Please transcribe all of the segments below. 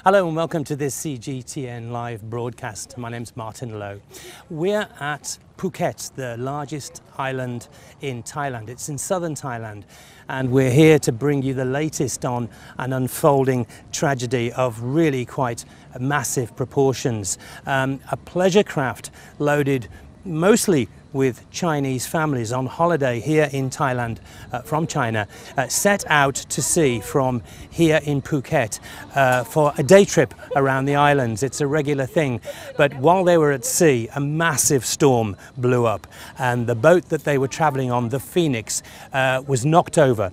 Hello and welcome to this CGTN live broadcast. My name's Martin Lowe. We're at Phuket, the largest island in Thailand. It's in southern Thailand, and we're here to bring you the latest on an unfolding tragedy of really quite massive proportions. A pleasure craft loaded mostly with Chinese families on holiday here in Thailand from China set out to sea from here in Phuket for a day trip around the islands. It's a regular thing, but while they were at sea, a massive storm blew up and the boat that they were traveling on, the Phoenix, was knocked over.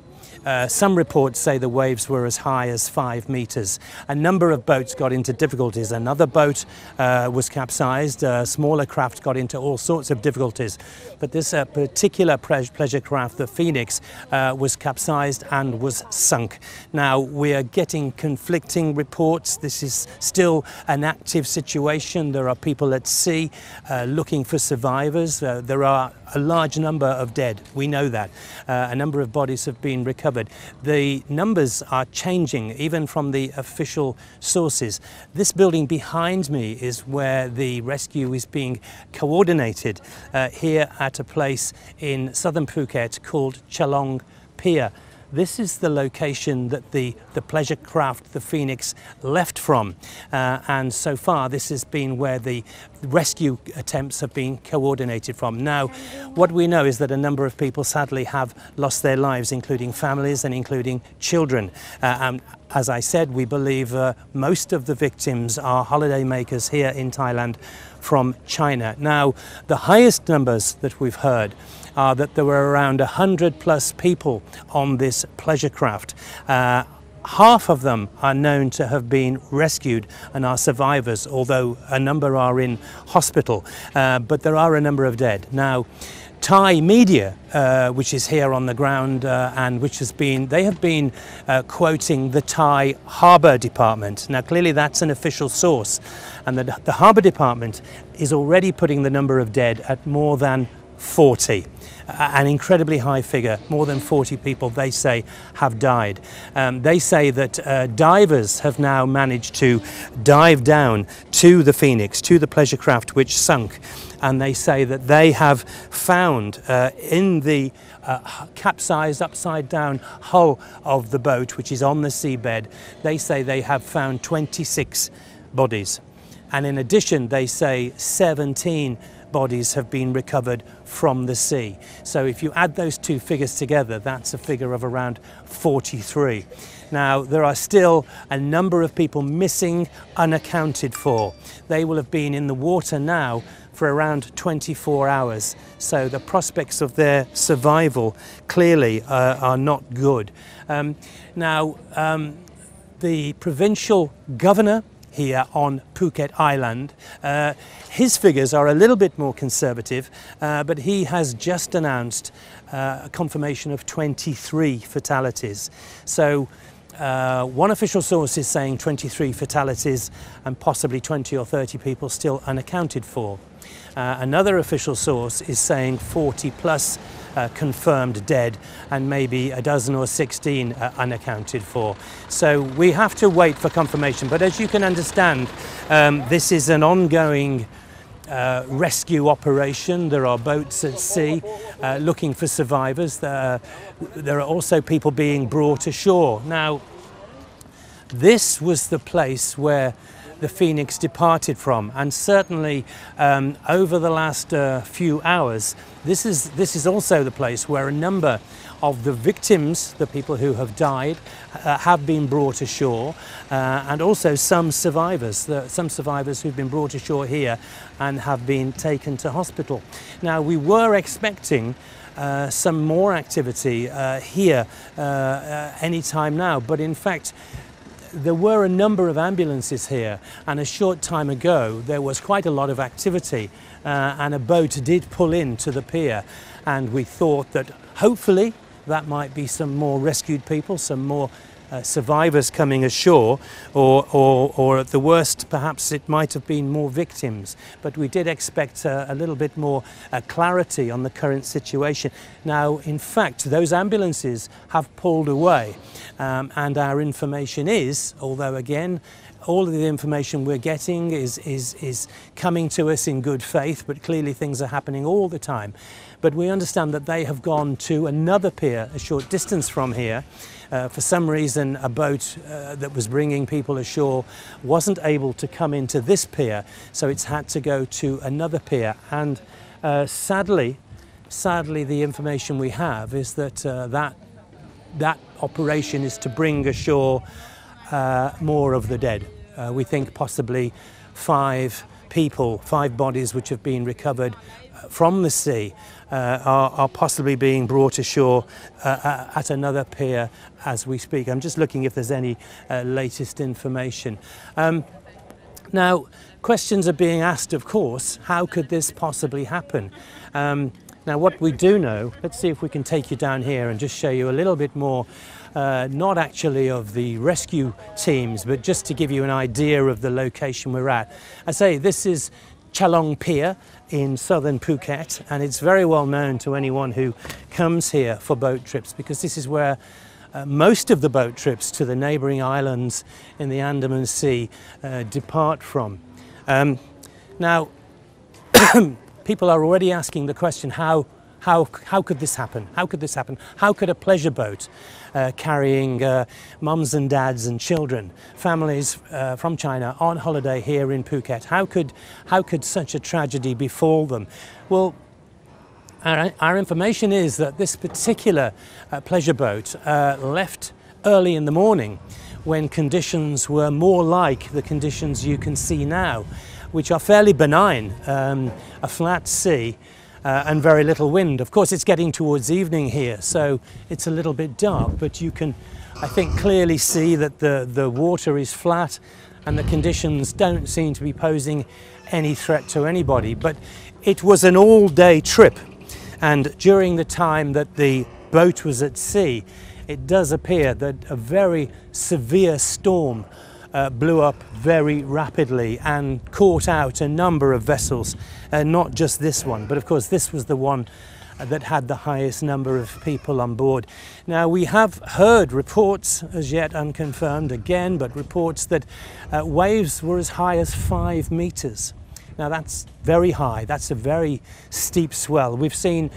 Some reports say the waves were as high as 5 meters. A number of boats got into difficulties. Another boat was capsized. A smaller craft got into all sorts of difficulties. But this particular pleasure craft, the Phoenix, was capsized and was sunk. Now, we are getting conflicting reports. This is still an active situation. There are people at sea looking for survivors. There are a large number of dead. We know that. A number of bodies have been recovered. The numbers are changing even from the official sources. This building behind me is where the rescue is being coordinated here at a place in southern Phuket called Chalong Pier. This is the location that the pleasure craft, the Phoenix, left from. And so far, this has been where the rescue attempts have been coordinated from. Now, what we know is that a number of people sadly have lost their lives, including families and including children. And as I said, we believe most of the victims are holidaymakers here in Thailand from China. Now, the highest numbers that we've heard are that there were around 100 plus people on this pleasure craft. Half of them are known to have been rescued and are survivors, although a number are in hospital, but there are a number of dead. Now, Thai media, which is here on the ground and which has been, they have been quoting the Thai Harbour Department. Now clearly that's an official source, and the Harbour Department is already putting the number of dead at more than 40. An incredibly high figure. More than 40 people, they say, have died. They say that divers have now managed to dive down to the Phoenix, to the pleasure craft which sunk, and they say that they have found in the capsized upside down hull of the boat, which is on the seabed, they say they have found 26 bodies. And in addition, they say 17 bodies have been recovered from the sea. So if you add those two figures together, that's a figure of around 43. Now, there are still a number of people missing, unaccounted for. They will have been in the water now for around 24 hours. So the prospects of their survival clearly are not good. The provincial governor here on Phuket Island, his figures are a little bit more conservative, but he has just announced a confirmation of 23 fatalities. So one official source is saying 23 fatalities and possibly 20 or 30 people still unaccounted for. Another official source is saying 40 plus confirmed dead and maybe a dozen or 16 unaccounted for. So we have to wait for confirmation, but as you can understand, this is an ongoing rescue operation. There are boats at sea looking for survivors. There are also people being brought ashore. Now, this was the place where the Phoenix departed from, and certainly over the last few hours, this is also the place where a number of the victims, the people who have died, have been brought ashore, and also some survivors who've been brought ashore here and have been taken to hospital. Now, we were expecting some more activity here any time now, but in fact there were a number of ambulances here, and a short time ago there was quite a lot of activity and a boat did pull into the pier, and we thought that hopefully that might be some more rescued people, some more survivors coming ashore, or at the worst perhaps it might have been more victims, but we did expect a little bit more clarity on the current situation. Now, in fact, those ambulances have pulled away, and our information is, although again all of the information we're getting is coming to us in good faith, but clearly things are happening all the time. But we understand that they have gone to another pier a short distance from here. For some reason, a boat that was bringing people ashore wasn't able to come into this pier, so it's had to go to another pier. And sadly, the information we have is that that operation is to bring ashore more of the dead. We think possibly 5 bodies which have been recovered from the sea are possibly being brought ashore at another pier as we speak. I'm just looking if there's any latest information. Now, questions are being asked, of course, how could this possibly happen? Now, what we do know, let's see if we can take you down here and just show you a little bit more, not actually of the rescue teams, but just to give you an idea of the location we're at. I say this is Chalong Pier in southern Phuket, and it's very well known to anyone who comes here for boat trips, because this is where most of the boat trips to the neighbouring islands in the Andaman Sea depart from. Now, people are already asking the question, how could this happen? How could this happen? How could a pleasure boat carrying mums and dads and children, families from China on holiday here in Phuket, how could such a tragedy befall them? Well, our information is that this particular pleasure boat left early in the morning when conditions were more like the conditions you can see now, which are fairly benign, a flat sea and very little wind. Of course, it's getting towards evening here, so it's a little bit dark, but you can, I think, clearly see that the water is flat and the conditions don't seem to be posing any threat to anybody. But it was an all-day trip, and during the time that the boat was at sea, it does appear that a very severe storm blew up very rapidly and caught out a number of vessels, not just this one, but of course this was the one that had the highest number of people on board. Now, we have heard reports, as yet unconfirmed again, but reports that waves were as high as 5 meters. Now, that's very high, that's a very steep swell. We've seen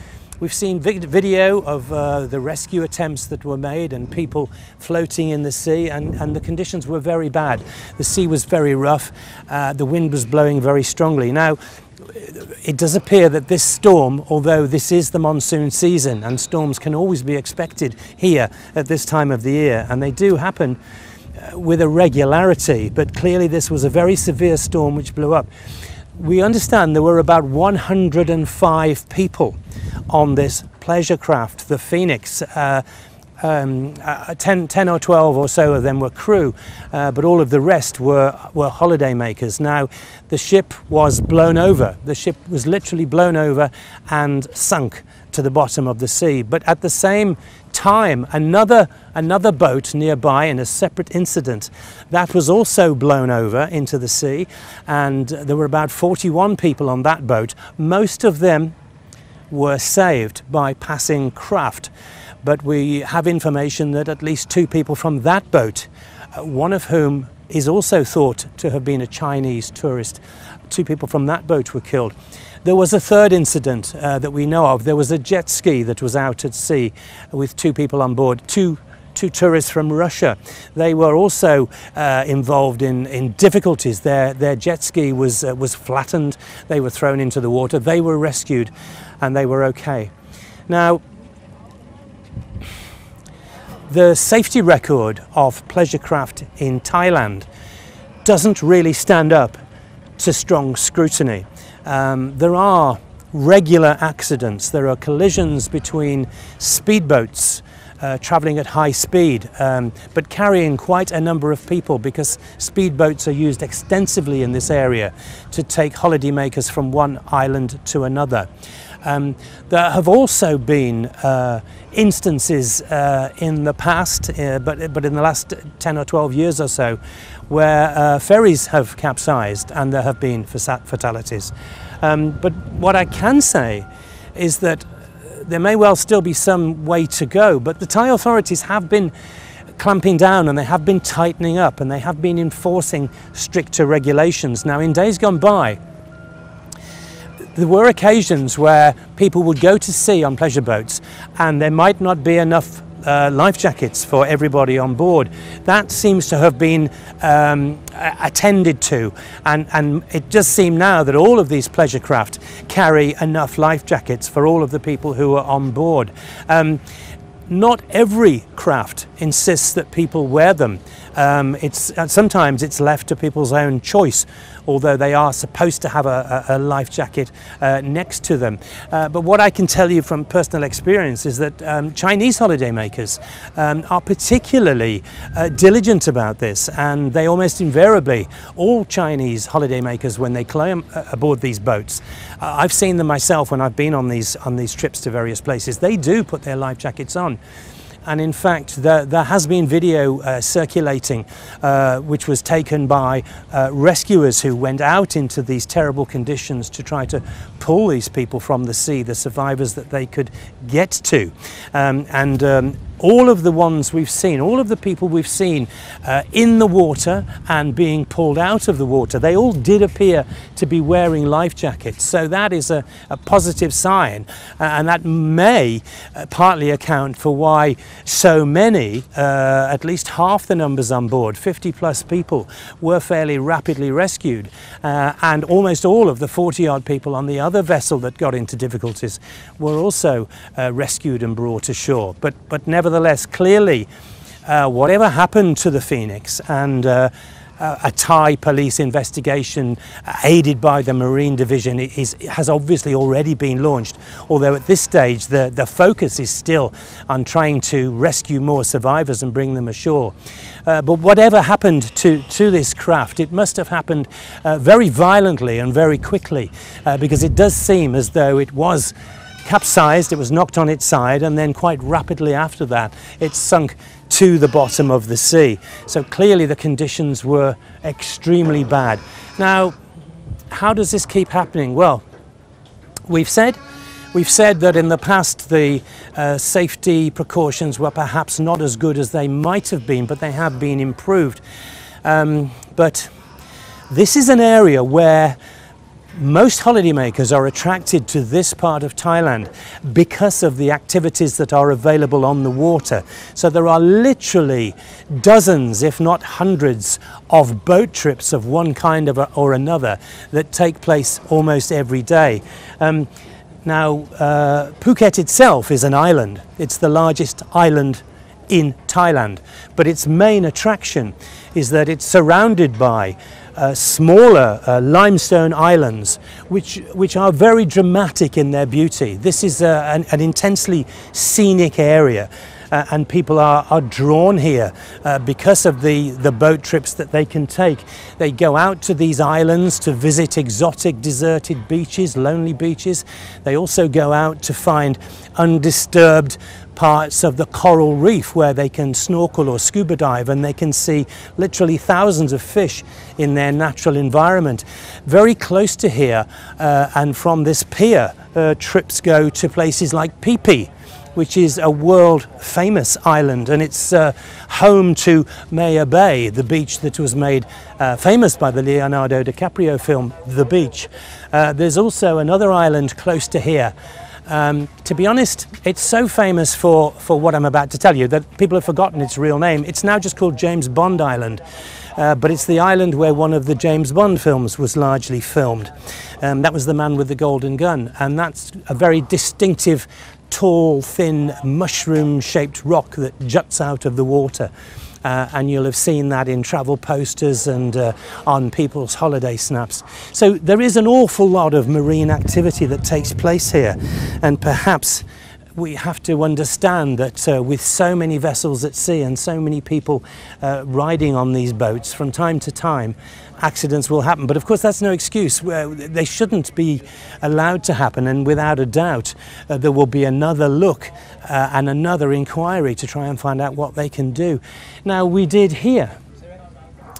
video of the rescue attempts that were made and people floating in the sea, and the conditions were very bad. The sea was very rough, the wind was blowing very strongly. Now, it does appear that this storm, although this is the monsoon season and storms can always be expected here at this time of the year, and they do happen with a regularity, but clearly this was a very severe storm which blew up. We understand there were about 105 people on this pleasure craft, the Phoenix. 10 or 12 or so of them were crew, but all of the rest were holiday makers. Now, the ship was blown over. The ship was literally blown over and sunk to the bottom of the sea. But at the same time, another boat nearby, in a separate incident, that was also blown over into the sea, and there were about 41 people on that boat. Most of them were saved by passing craft, but we have information that at least 2 people from that boat, one of whom is also thought to have been a Chinese tourist, 2 people from that boat were killed. There was a third incident that we know of. There was a jet ski that was out at sea with 2 people on board, two tourists from Russia. They were also involved in difficulties. Their jet ski was flattened. They were thrown into the water. They were rescued and they were okay. Now, the safety record of pleasure craft in Thailand doesn't really stand up to strong scrutiny. There are regular accidents. There are collisions between speedboats travelling at high speed, but carrying quite a number of people, because speedboats are used extensively in this area to take holidaymakers from one island to another. There have also been instances in the past, but in the last 10 or 12 years or so, where ferries have capsized and there have been fatalities. But what I can say is that there may well still be some way to go, but the Thai authorities have been clamping down, and they have been tightening up, and they have been enforcing stricter regulations. Now, in days gone by, there were occasions where people would go to sea on pleasure boats and there might not be enough life jackets for everybody on board. That seems to have been attended to, and it does seem now that all of these pleasure craft carry enough life jackets for all of the people who are on board. Not every craft insists that people wear them. Sometimes it's left to people's own choice, although they are supposed to have a life jacket next to them. But what I can tell you from personal experience is that Chinese holidaymakers are particularly diligent about this, and they almost invariably, all Chinese holidaymakers, when they climb aboard these boats, I've seen them myself when I've been on these trips to various places, they do put their life jackets on. And in fact, there has been video circulating which was taken by rescuers who went out into these terrible conditions to try to pull these people from the sea, the survivors that they could get to. All of the ones we've seen, all of the people we've seen in the water and being pulled out of the water, they all did appear to be wearing life jackets. So that is a positive sign, and that may partly account for why so many, at least half the numbers on board, 50 plus people, were fairly rapidly rescued, and almost all of the 40-odd people on the other vessel that got into difficulties were also rescued and brought ashore. But nevertheless, clearly, whatever happened to the Phoenix, and a Thai police investigation aided by the Marine Division has obviously already been launched, although at this stage the focus is still on trying to rescue more survivors and bring them ashore. But whatever happened to this craft, it must have happened very violently and very quickly, because it does seem as though it was capsized, it was knocked on its side, and then quite rapidly after that it sunk to the bottom of the sea. So clearly the conditions were extremely bad. Now, how does this keep happening? Well, we've said that in the past the safety precautions were perhaps not as good as they might have been, but they have been improved. But this is an area where most holidaymakers are attracted to this part of Thailand because of the activities that are available on the water. So there are literally dozens, if not hundreds, of boat trips of one kind or another that take place almost every day. Now, Phuket itself is an island. It's the largest island in Thailand, but its main attraction is that it's surrounded by smaller limestone islands which are very dramatic in their beauty. This is an intensely scenic area, and people are drawn here because of the boat trips that they can take. They go out to these islands to visit exotic deserted beaches, lonely beaches. They also go out to find undisturbed parts of the coral reef where they can snorkel or scuba dive, and they can see literally thousands of fish in their natural environment. Very close to here, and from this pier, trips go to places like Phi Phi, which is a world famous island, and it's home to Maya Bay, the beach that was made famous by the Leonardo DiCaprio film The Beach. There's also another island close to here. To be honest, it's so famous for what I'm about to tell you that people have forgotten its real name. It's now just called James Bond Island, but it's the island where one of the James Bond films was largely filmed. That was The Man with the Golden Gun, and that's a very distinctive, tall, thin, mushroom-shaped rock that juts out of the water. And you'll have seen that in travel posters and on people's holiday snaps. So there is an awful lot of marine activity that takes place here, and perhaps we have to understand that with so many vessels at sea and so many people riding on these boats, from time to time accidents will happen. But of course that's no excuse. They shouldn't be allowed to happen, and without a doubt there will be another look and another inquiry to try and find out what they can do. Now, we did hear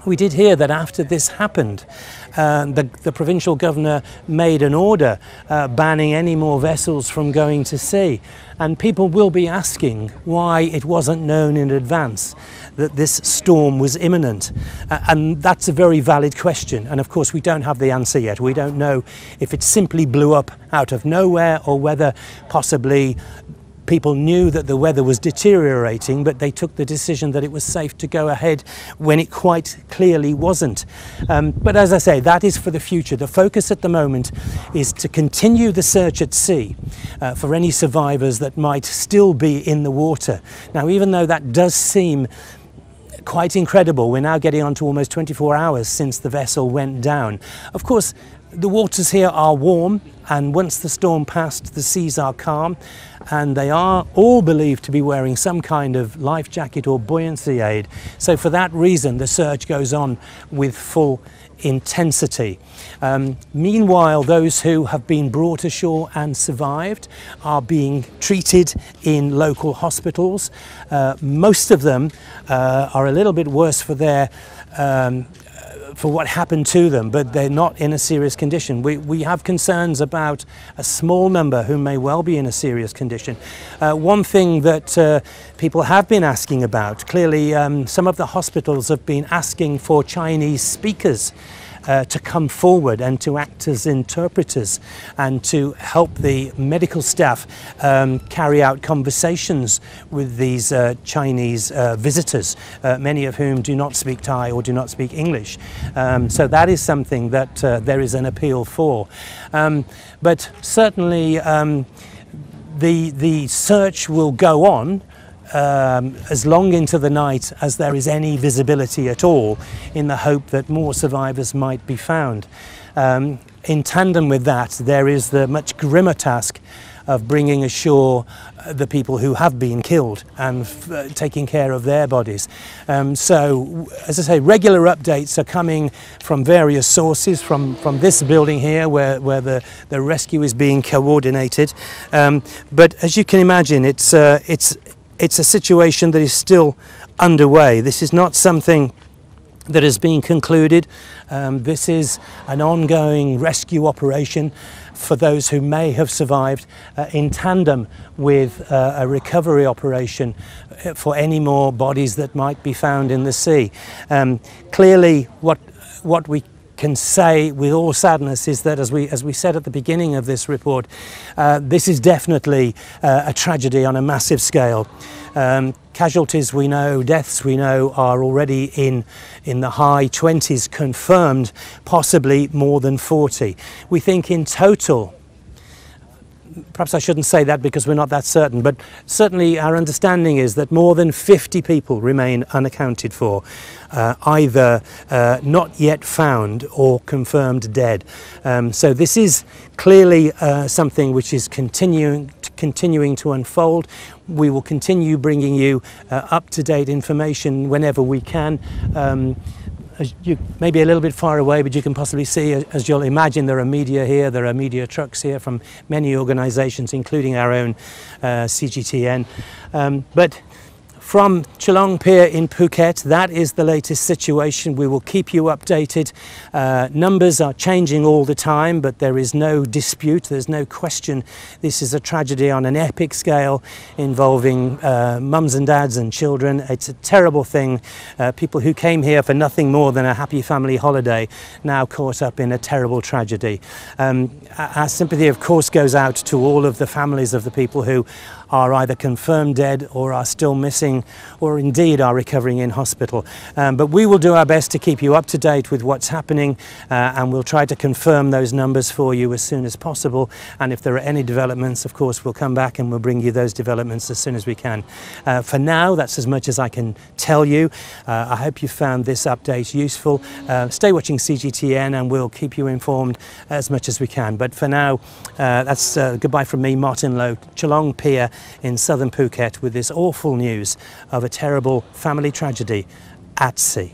We did hear that after this happened, the provincial governor made an order banning any more vessels from going to sea. And people will be asking why it wasn't known in advance that this storm was imminent. And that's a very valid question. And of course, we don't have the answer yet. We don't know if it simply blew up out of nowhere or whether possibly people knew that the weather was deteriorating, but they took the decision that it was safe to go ahead when it quite clearly wasn't. But as I say, that is for the future. The focus at the moment is to continue the search at sea for any survivors that might still be in the water. Now, even though that does seem quite incredible, we're now getting on to almost 24 hours since the vessel went down. Of course, the waters here are warm, and once the storm passed, the seas are calm, and they are all believed to be wearing some kind of life jacket or buoyancy aid. So for that reason, the search goes on with full intensity. Meanwhile, those who have been brought ashore and survived are being treated in local hospitals. Most of them are a little bit worse for their for what happened to them, but they're not in a serious condition. We have concerns about a small number who may well be in a serious condition. One thing that people have been asking about, clearly some of the hospitals have been asking for Chinese speakers to come forward and to act as interpreters and to help the medical staff carry out conversations with these Chinese visitors, many of whom do not speak Thai or do not speak English. So that is something that there is an appeal for. But certainly the search will go on as long into the night as there is any visibility at all, in the hope that more survivors might be found. In tandem with that, there is the much grimmer task of bringing ashore the people who have been killed and taking care of their bodies. So, as I say, regular updates are coming from various sources, from this building here where the rescue is being coordinated. But as you can imagine, it's a situation that is still underway. This is not something that has been concluded. This is an ongoing rescue operation for those who may have survived, in tandem with a recovery operation for any more bodies that might be found in the sea. Clearly, what we can say with all sadness is that, as we said at the beginning of this report, this is definitely a tragedy on a massive scale. Casualties we know, deaths we know, are already in the high 20s confirmed, possibly more than 40. We think in total, perhaps I shouldn't say that because we're not that certain, but certainly our understanding is that more than 50 people remain unaccounted for, either not yet found or confirmed dead. So this is clearly something which is continuing to unfold. We will continue bringing you up-to-date information whenever we can. You may be a little bit far away, but you can possibly see, as you'll imagine, there are media here, there are media trucks here from many organisations, including our own CGTN. But from Chelong Pier in Phuket, that is the latest situation. We will keep you updated. Numbers are changing all the time, but there is no dispute, there's no question. This is a tragedy on an epic scale involving mums and dads and children. It's a terrible thing. People who came here for nothing more than a happy family holiday now caught up in a terrible tragedy. Our sympathy, of course, goes out to all of the families of the people who are either confirmed dead or are still missing, or indeed are recovering in hospital. But we will do our best to keep you up to date with what's happening, and we'll try to confirm those numbers for you as soon as possible. And if there are any developments, of course, we'll come back and we'll bring you those developments as soon as we can. For now, that's as much as I can tell you. I hope you found this update useful. Stay watching CGTN and we'll keep you informed as much as we can. But for now, that's goodbye from me, Martin Lowe, Chelong Pier in southern Phuket, with this awful news of a terrible family tragedy at sea.